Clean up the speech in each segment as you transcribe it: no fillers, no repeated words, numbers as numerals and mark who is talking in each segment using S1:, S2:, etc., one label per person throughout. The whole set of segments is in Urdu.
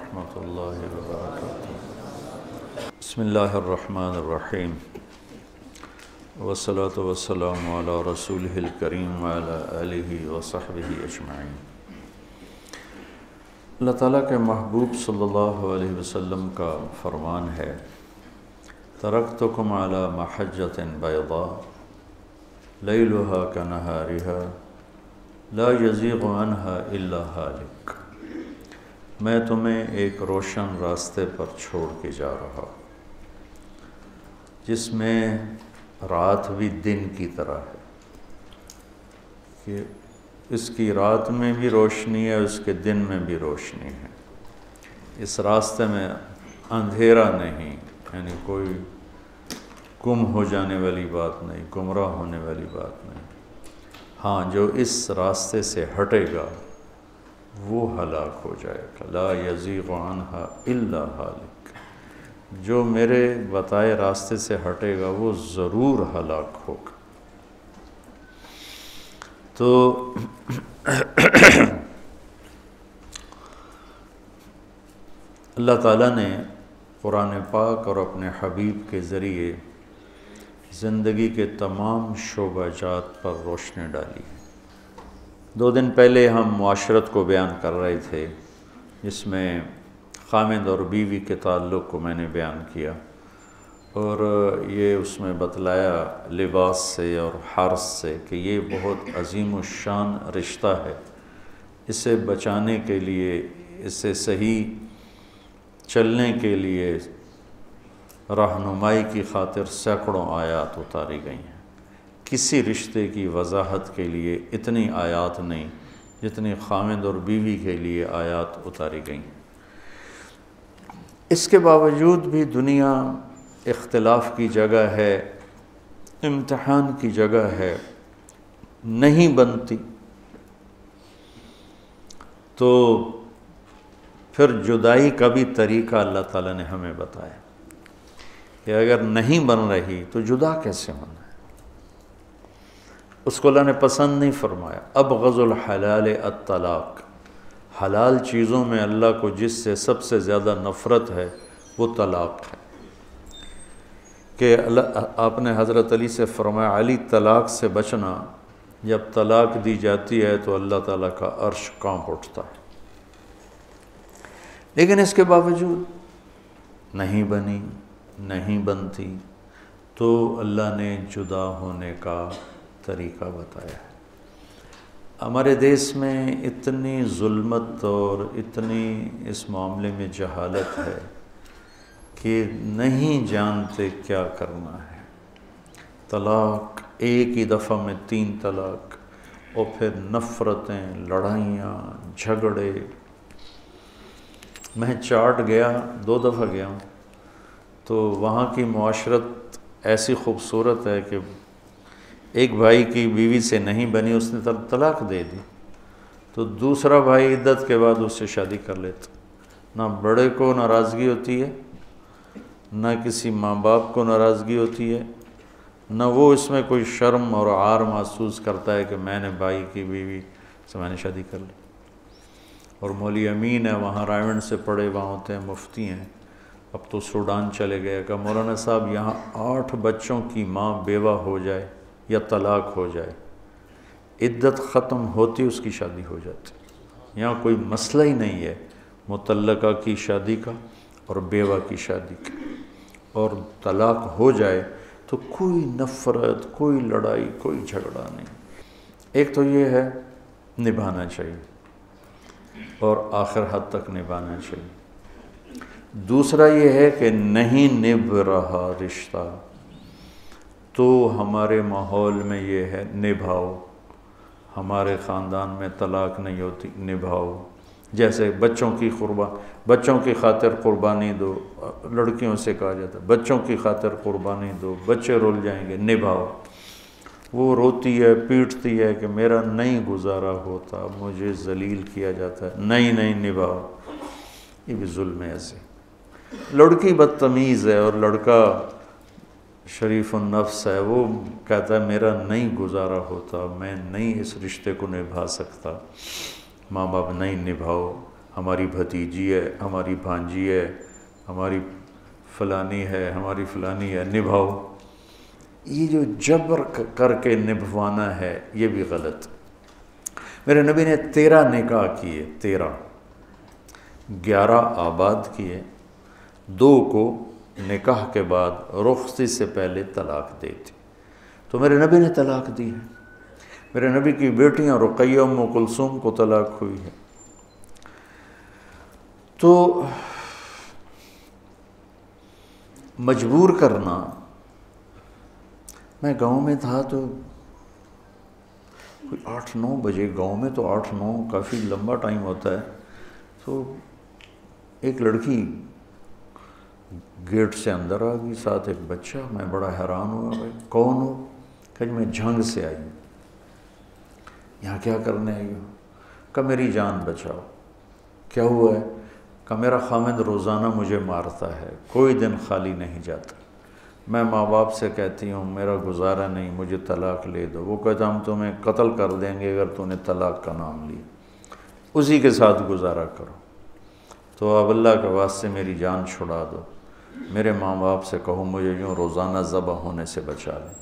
S1: ورحمۃ اللہ وبرکاتہ۔ بسم اللہ الرحمن الرحیم، والصلاۃ والسلام علی رسولہ الکریم وعلی آلہ وصحبہ اجمعین۔ اللہ تعالیٰ کے محبوب صلی اللہ علیہ وسلم کا فرمان ہے، ترکتکم علی محجۃ بیضاء لیلہا کنہارہا لا یزیغ عنہا الا ہالک۔ میں تمہیں ایک روشن راستے پر چھوڑ کے جا رہا ہوں، جس میں رات بھی دن کی طرح ہے، کہ اس کی رات میں بھی روشنی ہے، اس کے دن میں بھی روشنی ہے۔ اس راستے میں اندھیرا نہیں، یعنی کوئی گم ہو جانے والی بات نہیں، گمراہ ہونے والی بات نہیں۔ ہاں، جو اس راستے سے ہٹے گا وہ ہلاک ہو جائے گا۔ لا یزیغ عنہا الا ہالک، جو میرے بتائے راستے سے ہٹے گا وہ ضرور ہلاک ہوگا۔ تو اللہ تعالیٰ نے قرآن پاک اور اپنے حبیب کے ذریعے زندگی کے تمام شعبہ جات پر روشنی ڈالی ہے۔ 2 دن پہلے ہم معاشرت کو بیان کر رہے تھے، جس میں خامد اور بیوی کے تعلق کو میں نے بیان کیا، اور یہ اس میں بتلایا لباس سے اور حرث سے کہ یہ بہت عظیم الشان رشتہ ہے۔ اسے بچانے کے لیے، اسے صحیح چلنے کے لیے رہنمائی کی خاطر سینکڑوں آیات اتاری گئی ہیں۔ کسی رشتے کی وضاحت کے لیے اتنی آیات نہیں جتنی خامد اور بیوی کے لیے آیات اتاری گئیں۔ اس کے باوجود بھی دنیا اختلاف کی جگہ ہے، امتحان کی جگہ ہے، نہیں بنتی تو پھر جدائی کا بھی طریقہ اللہ تعالیٰ نے ہمیں بتایا کہ اگر نہیں بن رہی تو جدا کیسے ہونا ہے۔ اس کو اللہ نے پسند نہیں فرمایا۔ ابغض الحلال الطلاق، حلال چیزوں میں اللہ کو جس سے سب سے زیادہ نفرت ہے وہ طلاق ہے، کہ آپ نے حضرت علی سے فرمایا، علی طلاق سے بچنا، جب طلاق دی جاتی ہے تو اللہ تعالیٰ کا عرش کانپ اٹھتا ہے۔ لیکن اس کے باوجود نہیں بنی، نہیں بنتی، تو اللہ نے جدا ہونے کا طریقہ بتایا ہے۔ ہمارے دیس میں اتنی ظلمت اور اتنی اس معاملے میں جہالت ہے کہ نہیں جانتے کیا کرنا ہے۔ طلاق، ایک ہی دفعہ میں 3 طلاق، اور پھر نفرتیں، لڑائیاں، جھگڑے۔ میں چاٹ گیا، 2 دفعہ گیا ہوں، تو وہاں کی معاشرت ایسی خوبصورت ہے کہ ایک بھائی کی بیوی سے نہیں بنی، اس نے طلاق دے دی، تو دوسرا بھائی عدت کے بعد اس سے شادی کر لیتا۔ نہ بڑے کو ناراضگی ہوتی ہے، نہ کسی ماں باپ کو ناراضگی ہوتی ہے، نہ وہ اس میں کوئی شرم اور عار محسوس کرتا ہے کہ میں نے بھائی کی بیوی سے میں نے شادی کر لی۔ اور مولوی امین ہے وہاں رائیونڈ سے پڑھے وہاں ہوتے ہیں، مفتی ہیں، اب تو سوڈان چلے گئے، کہ مولانا صاحب یہاں 8 بچوں کی ماں بیوہ ہو جائے یا طلاق ہو جائے، عدت ختم ہوتی اس کی شادی ہو جاتی۔ یہاں کوئی مسئلہ ہی نہیں ہے مطلقہ کی شادی کا اور بیوہ کی شادی کا، اور طلاق ہو جائے تو کوئی نفرت، کوئی لڑائی، کوئی جھگڑا نہیں۔ ایک تو یہ ہے نبھانا چاہیے، اور آخر حد تک نبھانا چاہیے۔ دوسرا یہ ہے کہ نہیں نبھ رہا رشتہ، تو ہمارے ماحول میں یہ ہے نبھاؤ۔ ہمارے خاندان میں طلاق نہیں ہوتی، نبھاؤ۔ جیسے بچوں کی خاطر قربانی دو، لڑکیوں سے کہا جاتا ہے بچوں کی خاطر قربانی دو، بچے رول جائیں گے، نبھاؤ۔ وہ روتی ہے، پیٹتی ہے کہ میرا نہیں گزارا ہوتا، مجھے ذلیل کیا جاتا ہے، نہیں نبھاؤ۔ یہ بھی ظلم ہے ایسے۔ لڑکی بدتمیز ہے اور لڑکا شریف النفس ہے، وہ کہتا ہے میرا نہیں گزارا ہوتا، میں نہیں اس رشتے کو نبھا سکتا۔ ماں باپ نہیں نبھاؤ، ہماری بھتیجی ہے، ہماری بھانجی ہے، ہماری فلانی ہے، ہماری فلانی ہے، نبھاؤ۔ یہ جو جبر کر کے نبھوانا ہے یہ بھی غلط۔ میرے نبی نے 13 نکاح کیے، 11 آباد کیے، 2 کو نکاح کے بعد رخصتی سے پہلے طلاق دے دی۔ تو میرے نبی نے طلاق دی ہے۔ میرے نبی کی بیٹیاں رقیہ ام کلثوم کو طلاق ہوئی ہے۔ تو مجبور کرنا، میں گاؤں میں تھا تو کوئی 8-9 بجے، گاؤں میں تو 8-9 کافی لمبا ٹائم ہوتا ہے، تو ایک لڑکی گیٹ سے اندر آ گئی، ساتھ ایک بچہ۔ میں بڑا حیران ہوا، بھائی کون ہو؟ کہ میں جھنگ سے آئی ہوں۔ یہاں کیا کرنے آئی ہو؟ کہ میری جان بچاؤ۔ کیا ہوا ہے؟ کہ میرا خامند روزانہ مجھے مارتا ہے، کوئی دن خالی نہیں جاتا، میں ماں باپ سے کہتی ہوں میرا گزارا نہیں، مجھے طلاق لے دو، وہ کہتا ہم تمہیں قتل کر دیں گے اگر تو نے طلاق کا نام لیا، اسی کے ساتھ گزارا کرو، تو اب اللہ کے واسطے میری جان چھڑا دو، میرے ماں باپ سے کہو مجھے یوں روزانہ ذبح ہونے سے بچا لیں۔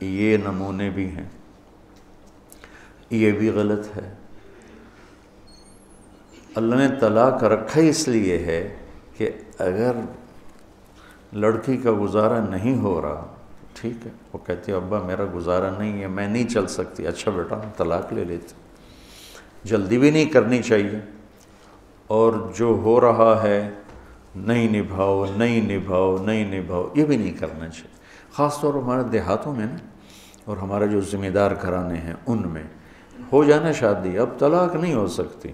S1: یہ نمونے بھی ہیں، یہ بھی غلط ہے۔ اللہ نے طلاق رکھا اس لیے ہے کہ اگر لڑکی کا گزارا نہیں ہو رہا، ٹھیک ہے، وہ کہتی ہے ابا میرا گزارا نہیں ہے، میں نہیں چل سکتی، اچھا بیٹا طلاق لے لیتے۔ جلدی بھی نہیں کرنی چاہیے، اور جو ہو رہا ہے نہیں نبھاؤ نہیں نبھاؤ نہیں نبھاؤ، یہ بھی نہیں کرنا چاہیے۔ خاص طور پر ہمارے دیہاتوں میں نا، اور ہمارے جو ذمہ دار گھرانے ہیں ان میں ہو جانا شادی، اب طلاق نہیں ہو سکتی،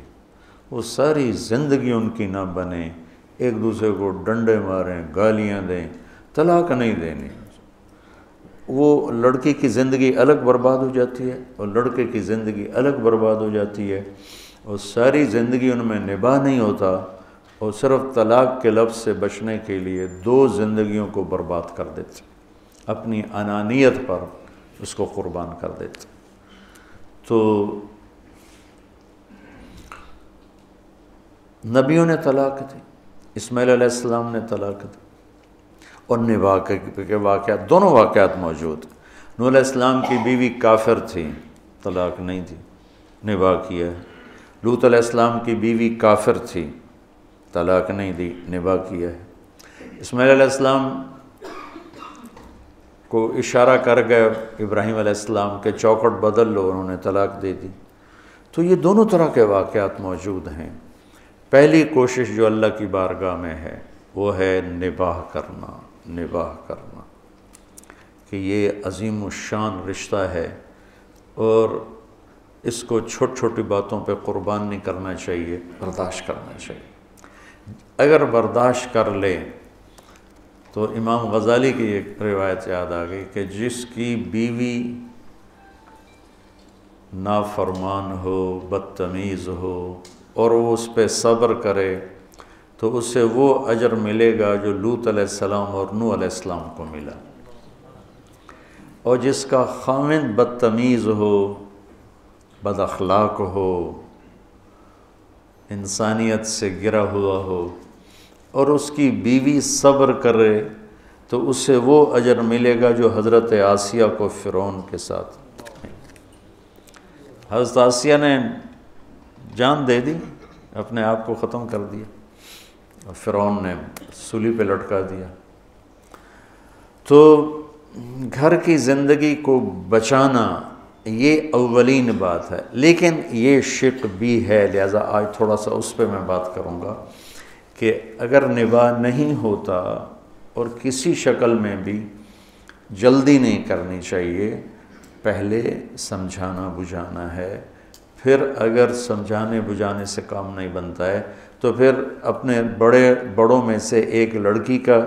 S1: وہ ساری زندگی ان کی نہ بنے، ایک دوسرے کو ڈنڈے ماریں، گالیاں دیں، طلاق نہیں دینی۔ وہ لڑکی کی زندگی الگ برباد ہو جاتی ہے اور لڑکے کی زندگی الگ برباد ہو جاتی ہے، اور ساری زندگی ان میں نباہ نہیں ہوتا، اور صرف طلاق کے لفظ سے بچنے کے لیے 2 زندگیوں کو برباد کر دیتے، اپنی انانیت پر اس کو قربان کر دیتے۔ تو نبیوں نے طلاق دی، اسماعیل علیہ السلام نے طلاق دی، اور نباہ کے واقعات، دونوں واقعات موجود۔ نوح علیہ السلام کی بیوی کافر تھی، طلاق نہیں دی، نباہ کیا ہے۔ لوط علیہ السلام کی بیوی کافر تھی، طلاق نہیں دی، نباہ کیا ہے۔ اسماعیل علیہ السلام کو اشارہ کر گئے ابراہیم علیہ السلام کے چوکھٹ بدل لو، انہوں نے طلاق دے دی۔ تو یہ دونوں طرح کے واقعات موجود ہیں۔ پہلی کوشش جو اللہ کی بارگاہ میں ہے وہ ہے نباہ کرنا، نباہ کرنا، کہ یہ عظیم الشان رشتہ ہے، اور اس کو چھوٹی چھوٹی باتوں پہ قربان نہیں کرنا چاہیے، برداشت کرنا چاہیے۔ اگر برداشت کر لے تو امام غزالی کی ایک روایت یاد آ گئی کہ جس کی بیوی نافرمان ہو، بدتمیز ہو، اور وہ اس پہ صبر کرے تو اسے وہ اجر ملے گا جو لوط علیہ السلام اور نوح علیہ السلام کو ملا، اور جس کا خاوند بدتمیز ہو، بد اخلاق ہو، انسانیت سے گرا ہوا ہو، اور اس کی بیوی صبر کرے تو اسے وہ اجر ملے گا جو حضرت آسیہ کو فرعون کے ساتھ، حضرت آسیہ نے جان دے دی، اپنے آپ کو ختم کر دیا، اور فرعون نے سولی پہ لٹکا دیا۔ تو گھر کی زندگی کو بچانا یہ اولین بات ہے، لیکن یہ شق بھی ہے، لہذا آج تھوڑا سا اس پہ میں بات کروں گا کہ اگر نباہ نہیں ہوتا اور کسی شکل میں بھی، جلدی نہیں کرنی چاہیے، پہلے سمجھانا بجھانا ہے، پھر اگر سمجھانے بجھانے سے کام نہیں بنتا ہے تو پھر اپنے بڑوں میں سے ایک لڑکی کا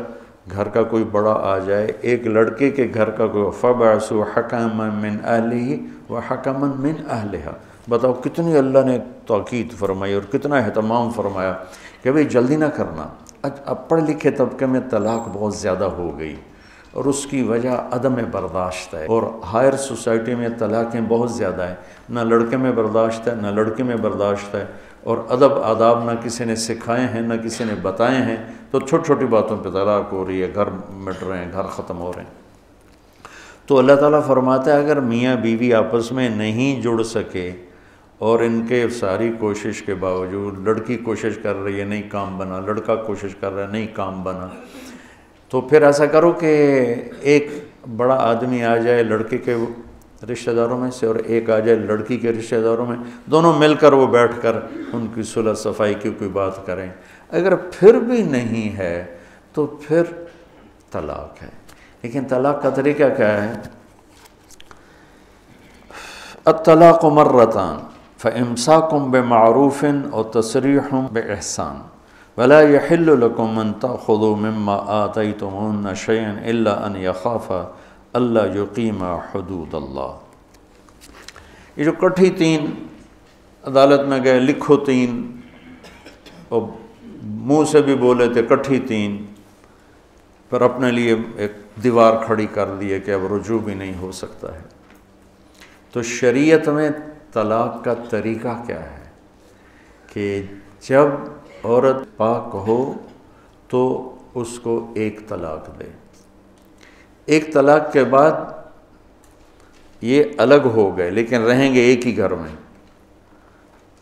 S1: گھر کا کوئی بڑا آ جائے، ایک لڑکے کے گھر کا کوئی، فَبَعْثُوا حَكَمًا مِّنْ أَهْلِهِ وَحَكَمًا مِّنْ أَهْلِهَا۔ بتاؤ کتنی اللہ نے تاکید فرمائی اور کتنا اہتمام فرمایا کہ بھئی جلدی نہ کرنا۔ اب پڑھ لکھے طبقے میں طلاق بہت زیادہ ہو گئی، اور اس کی وجہ عدم برداشت ہے۔ اور ہائر سوسائٹی میں طلاقیں بہت زیادہ ہیں، نہ لڑکے میں برداشت ہے نہ لڑکی میں برداشت ہے، اور ادب آداب نہ کسی نے سکھائے ہیں نہ کسی نے بتائے ہیں، تو چھوٹی چھوٹی باتوں پہ طلاق ہو رہی ہے، گھر مٹ رہے ہیں، گھر ختم ہو رہے ہیں۔ تو اللہ تعالیٰ فرماتا ہے اگر میاں بیوی آپس میں نہیں جڑ سکے اور ان کے ساری کوشش کے باوجود، لڑکی کوشش کر رہی ہے نہیں کام بنا، لڑکا کوشش کر رہا ہے نہیں کام بنا، تو پھر ایسا کرو کہ ایک بڑا آدمی آ جائے لڑکے کے رشتہ داروں میں سے اور ایک آ جائے لڑکی کے رشتہ داروں میں، دونوں مل کر وہ بیٹھ کر ان کی صلح صفائی کی کوئی بات کریں۔ اگر پھر بھی نہیں ہے تو پھر طلاق ہے۔ لیکن طلاق کا طریقہ کیا ہے؟ الطلاق مرتان فامساک بمعروف او تسریح باحسان ولا يحل لكم ان تاخذوا مما آتيتموهن شيئا الا ان يخافا الا يقيما حدود اللہ۔ یہ جو کٹھی تین عدالت میں گئے، لکھو تین، اور منہ سے بھی بولے تھے کٹھی تین، پر اپنے لیے ایک دیوار کھڑی کر دی ہے کہ اب رجوع بھی نہیں ہو سکتا ہے۔ تو شریعت میں طلاق کا طریقہ کیا ہے کہ جب عورت پاک ہو تو اس کو ایک طلاق دے، ایک طلاق کے بعد یہ الگ ہو گئے لیکن رہیں گے ایک ہی گھر میں،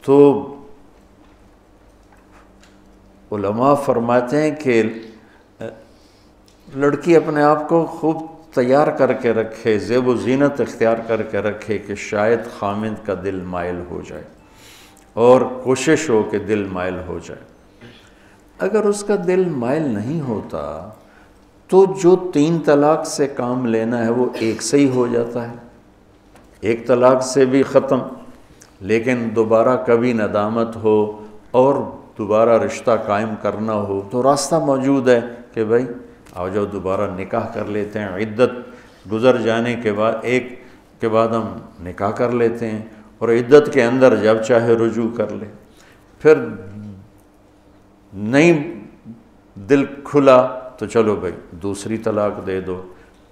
S1: تو علماء فرماتے ہیں کہ لڑکی اپنے آپ کو خوب تیار کر کے رکھے، زیب و زینت اختیار کر کے رکھے کہ شاید خامند کا دل مائل ہو جائے، اور کوشش ہو کہ دل مائل ہو جائے۔ اگر اس کا دل مائل نہیں ہوتا تو جو 3 طلاق سے کام لینا ہے وہ ایک سے ہی ہو جاتا ہے، ایک طلاق سے بھی ختم، لیکن دوبارہ کبھی ندامت ہو اور دوبارہ رشتہ قائم کرنا ہو تو راستہ موجود ہے کہ بھائی آؤ جاؤ دوبارہ نکاح کر لیتے ہیں، عدت گزر جانے کے بعد ایک کے بعد ہم نکاح کر لیتے ہیں، اور عدت کے اندر جب چاہے رجوع کر لے۔ پھر نہیں دل کھلا تو چلو بھائی دوسری طلاق دے دو،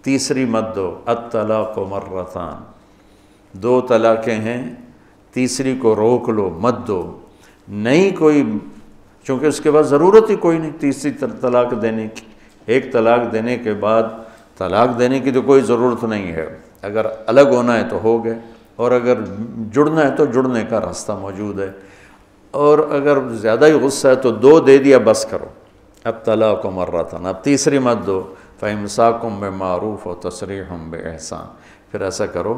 S1: تیسری مت دو، الطلاق مرتان، 2 طلاقیں ہیں، تیسری کو روک لو، مت دو۔ نہیں کوئی، چونکہ اس کے بعد ضرورت ہی کوئی نہیں تیسری طلاق دینے کی، ایک طلاق دینے کے بعد طلاق دینے کی تو کوئی ضرورت نہیں ہے، اگر الگ ہونا ہے تو ہو گئے، اور اگر جڑنا ہے تو جڑنے کا راستہ موجود ہے، اور اگر زیادہ ہی غصہ ہے تو 2 دے دیا بس کرو، الطلاق مرتان، اب تیسری مت دو، فامساک بمعروف و تسریح باحسان۔ پھر ایسا کرو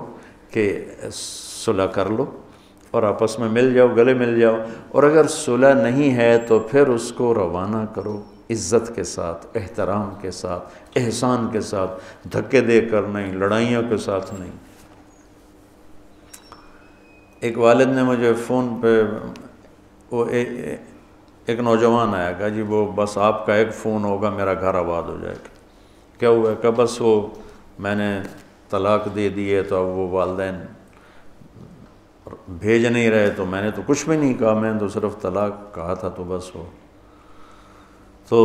S1: کہ صلح کر لو اور آپس میں مل جاؤ، گلے مل جاؤ، اور اگر صلح نہیں ہے تو پھر اس کو روانہ کرو عزت کے ساتھ، احترام کے ساتھ، احسان کے ساتھ، دھکے دے کر نہیں، لڑائیوں کے ساتھ نہیں۔ ایک والد نے مجھے فون پہ وہ ایک نوجوان آیا، کہا جی وہ بس آپ کا ایک فون ہوگا میرا گھر آباد ہو جائے گا۔ کیا ہوا؟ کہ بس وہ میں نے طلاق دے دی ہے تو اب وہ والدین بھیج نہیں رہے، تو میں نے تو کچھ بھی نہیں کہا، میں نے تو صرف طلاق کہا تھا، تو بس وہ تو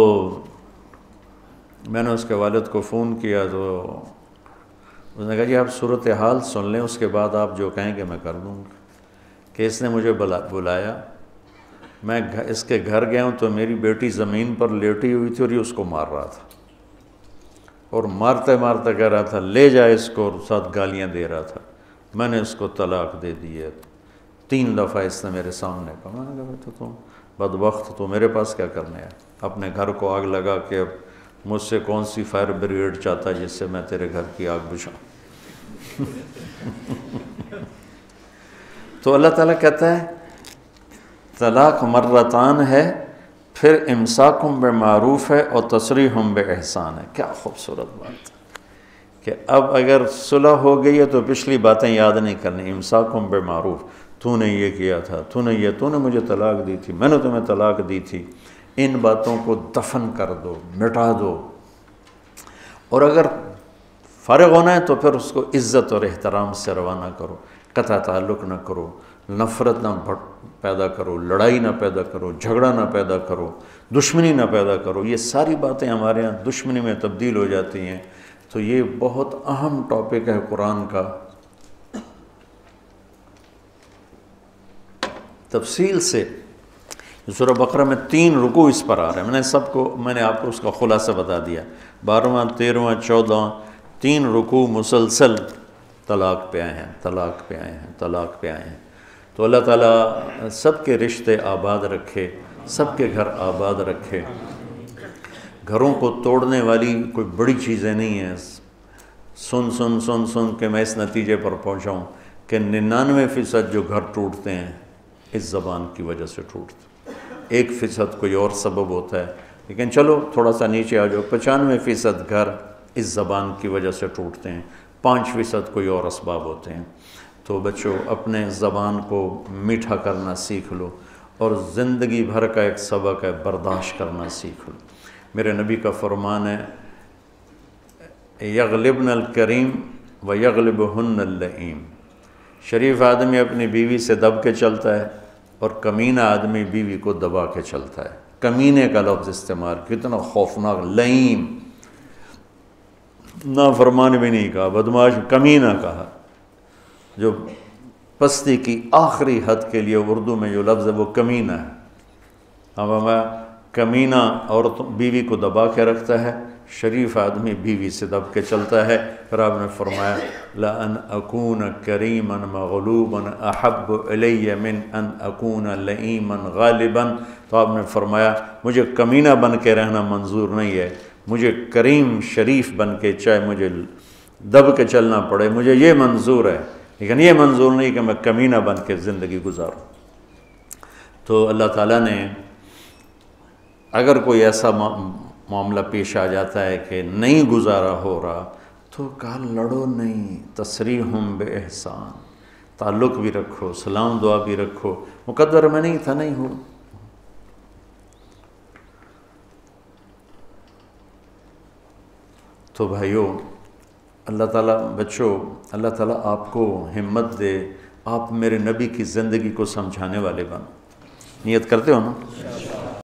S1: میں نے اس کے والد کو فون کیا تو اس نے کہا جی آپ صورتحال سن لیں، اس کے بعد آپ جو کہیں گے میں کر دوں گا۔ کہ اس نے مجھے بلایا، میں اس کے گھر گیا ہوں تو میری بیٹی زمین پر لیٹی ہوئی تھی اور یہ اس کو مار رہا تھا، اور مارتے مارتے کہہ رہا تھا لے جائے اس کو، اور ساتھ گالیاں دے رہا تھا۔ میں نے اس کو طلاق دے دی ہے، 3 دفعہ اس نے میرے سامنے کہا۔ میں نے کہا تو تم بدبخت، تو میرے پاس کیا کرنے ہے؟ اپنے گھر کو آگ لگا کے اب مجھ سے کون سی فائر بریگیڈ چاہتا ہے جس سے میں تیرے گھر کی آگ بجھاؤں؟ تو اللہ تعالیٰ کہتا ہے طلاق مرتان ہے، پھر امساکم بمعروف ہے اور تسریح باحسان ہے۔ کیا خوبصورت بات ہے کہ اب اگر صلح ہو گئی ہے تو پچھلی باتیں یاد نہیں کرنی، امساکم بمعروف، تو نے یہ کیا تھا، تو نے مجھے طلاق دی تھی، میں نے تمہیں طلاق دی تھی، ان باتوں کو دفن کر دو، مٹا دو، اور اگر فارغ ہونا ہے تو پھر اس کو عزت اور احترام سے روانہ کرو، قطع تعلق نہ کرو، نفرت نہ پیدا کرو، لڑائی نہ پیدا کرو، جھگڑا نہ پیدا کرو، دشمنی نہ پیدا کرو۔ یہ ساری باتیں ہمارے ہاں دشمنی میں تبدیل ہو جاتی ہیں۔ تو یہ بہت اہم ٹاپک ہے قرآن کا، تفصیل سے سورہ بقرہ میں 3 رکوع اس پر آ رہے ہیں۔ میں نے آپ کو اس کا خلاصہ بتا دیا، 12واں 13واں 14واں 3 رکوع مسلسل طلاق پہ آئے ہیں، طلاق پہ آئے ہیں، طلاق پہ آئے ہیں۔ تو اللہ تعالیٰ سب کے رشتے آباد رکھے، سب کے گھر آباد رکھے۔ گھروں کو توڑنے والی کوئی بڑی چیزیں نہیں ہیں۔ سن کے میں اس نتیجے پر پہنچا ہوں کہ 99% جو گھر ٹوٹتے ہیں اس زبان کی وجہ سے ٹوٹتے ہیں، 1% کوئی اور سبب ہوتا ہے، لیکن چلو تھوڑا سا نیچے آ جاؤ، 95% گھر اس زبان کی وجہ سے ٹوٹتے ہیں، 5% کوئی اور اسباب ہوتے ہیں۔ تو بچوں اپنے زبان کو میٹھا کرنا سیکھ لو، اور زندگی بھر کا ایک سبق ہے برداشت کرنا سیکھ لو۔ میرے نبی کا فرمان ہے یغلبن الکریم و یغلبہن اللئیم، شریف آدمی اپنی بیوی سے دب کے چلتا ہے اور کمینہ آدمی بیوی کو دبا کے چلتا ہے۔ کمینے کا لفظ استعمال، کتنا خوفناک، لئیم، نافرمان بھی نہیں کہا، بدمعاش، کمینہ کہا، جو پستی کی آخری حد کے لیے اردو میں جو لفظ ہے وہ کمینہ ہے۔ اب کمینہ عورت بیوی کو دبا کے رکھتا ہے، شریف آدمی بیوی سے دب کے چلتا ہے۔ پھر آپ نے فرمایا لَأَنْ أَكُونَ كَرِيمًا مَغْلُوبًا أَحَبُّ إِلَيَّ مِنْ أَنْ أَكُونَ لَئِيمًا غَالِبًا، تو آپ نے فرمایا مجھے کمینہ بن کے رہنا منظور نہیں ہے، مجھے کریم شریف بن کے چاہے مجھے دب کے چلنا پڑے، مجھے یہ منظور ہے، لیکن یہ منظور نہیں کہ میں کمینہ بن کے زندگی گزاروں۔ تو اللہ تعالیٰ نے اگر کوئی ایسا معاملہ پیش آ جاتا ہے کہ نہیں گزارا ہو رہا تو کہا لڑو نہیں، تسریحم بے احسان، تعلق بھی رکھو، سلام دعا بھی رکھو، مقدر میں نہیں تھا، نہیں ہو۔ تو بھائیو اللہ تعالیٰ، بچوں اللہ تعالیٰ آپ کو ہمت دے، آپ میرے نبی کی زندگی کو سمجھانے والے بنو۔ نیت کرتے ہو نا؟